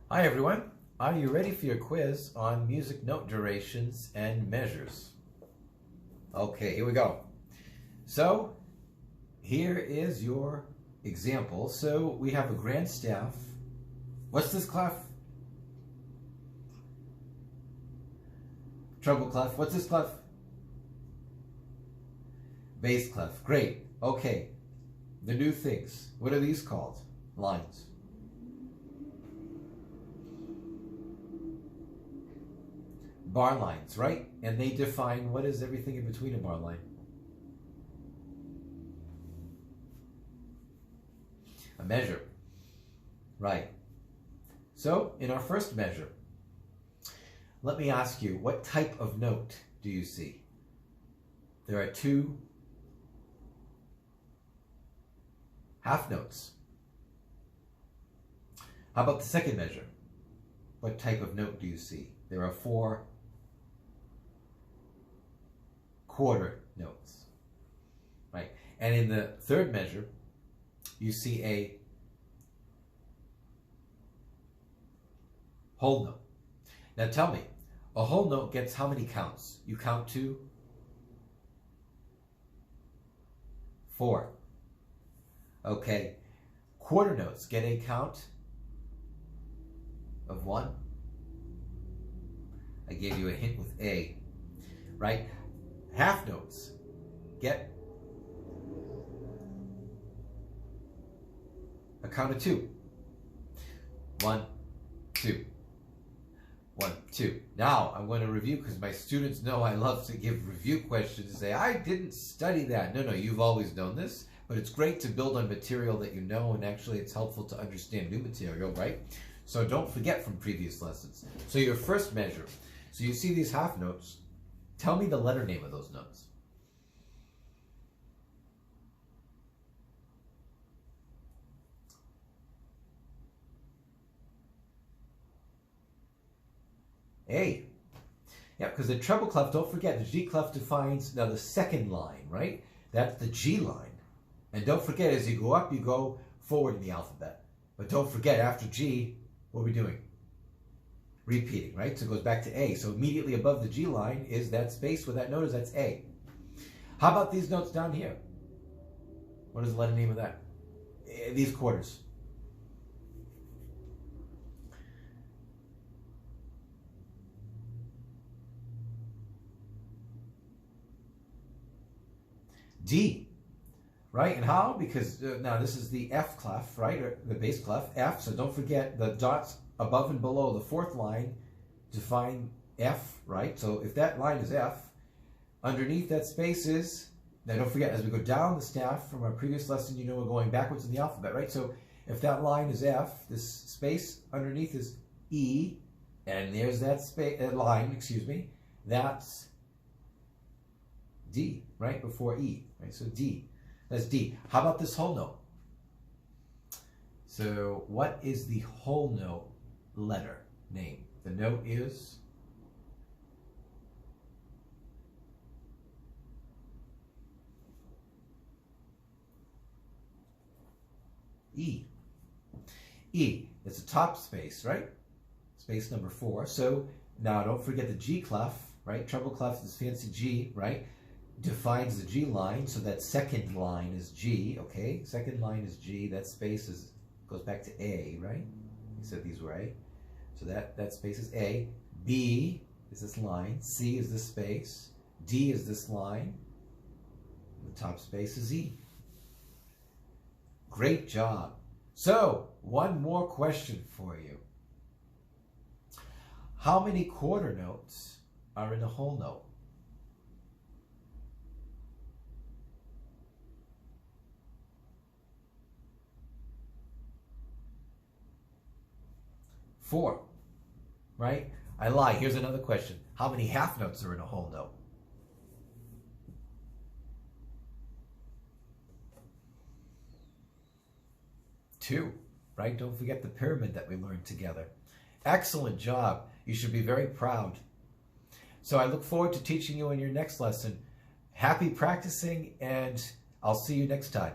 Hi everyone, are you ready for your quiz on music note durations and measures? Okay, here we go. So, here is your example. So, we have a grand staff. What's this clef? Treble clef. What's this clef? Bass clef. Great. Okay, the new things. What are these called? Lines. Bar lines, right? And they define what is everything in between a bar line. A measure, right? So, in our first measure, let me ask you, what type of note do you see? There are two half notes. How about the second measure? What type of note do you see? There are four quarter notes, right? And in the third measure, you see a whole note. Now tell me, a whole note gets how many counts? You count to 4. Okay, quarter notes get a count of 1. I gave you a hint with A, right? Half notes get a count of 2. 1, 2. 1, 2. Now I'm going to review because my students know I love to give review questions and say, I didn't study that. No, you've always known this, but it's great to build on material that you know, and actually it's helpful to understand new material, right? So don't forget from previous lessons. So your first measure. So you see these half notes. Tell me the letter name of those notes. A. Yeah, because the treble clef, don't forget, the G clef defines now the second line, right? That's the G line. And don't forget, as you go up, you go forward in the alphabet. But don't forget, after G, what are we doing? Repeating, right? So it goes back to A. So immediately above the G line is that space where that note is, that's A. How about these notes down here? What is the letter name of that? These quarters. D, right? And how? Because now this is the F clef, right? Or the bass clef, F. So don't forget the dots above and below the fourth line define F, right? So if that line is F, underneath that space is, now don't forget, as we go down the staff from our previous lesson, you know we're going backwards in the alphabet, right? So if that line is F, this space underneath is E, and there's that space, line, excuse me, that's D, right? Before E, right? So D, that's D. How about this whole note? So what is the whole note letter name? The note is E. E, it's a top space, right? Space number 4. So now don't forget the G clef, right? Treble clef, this fancy G, right? Defines the G line, so that second line is G, okay? Second line is G, that space is goes back to A, right? We said these were A. So that space is A. B is this line. C is this space. D is this line. The top space is E. Great job. So, one more question for you. How many quarter notes are in a whole note? Four, right? I lie. Here's another question. How many half notes are in a whole note? 2, right? Don't forget the pyramid that we learned together. Excellent job. You should be very proud. So I look forward to teaching you in your next lesson. Happy practicing, and I'll see you next time.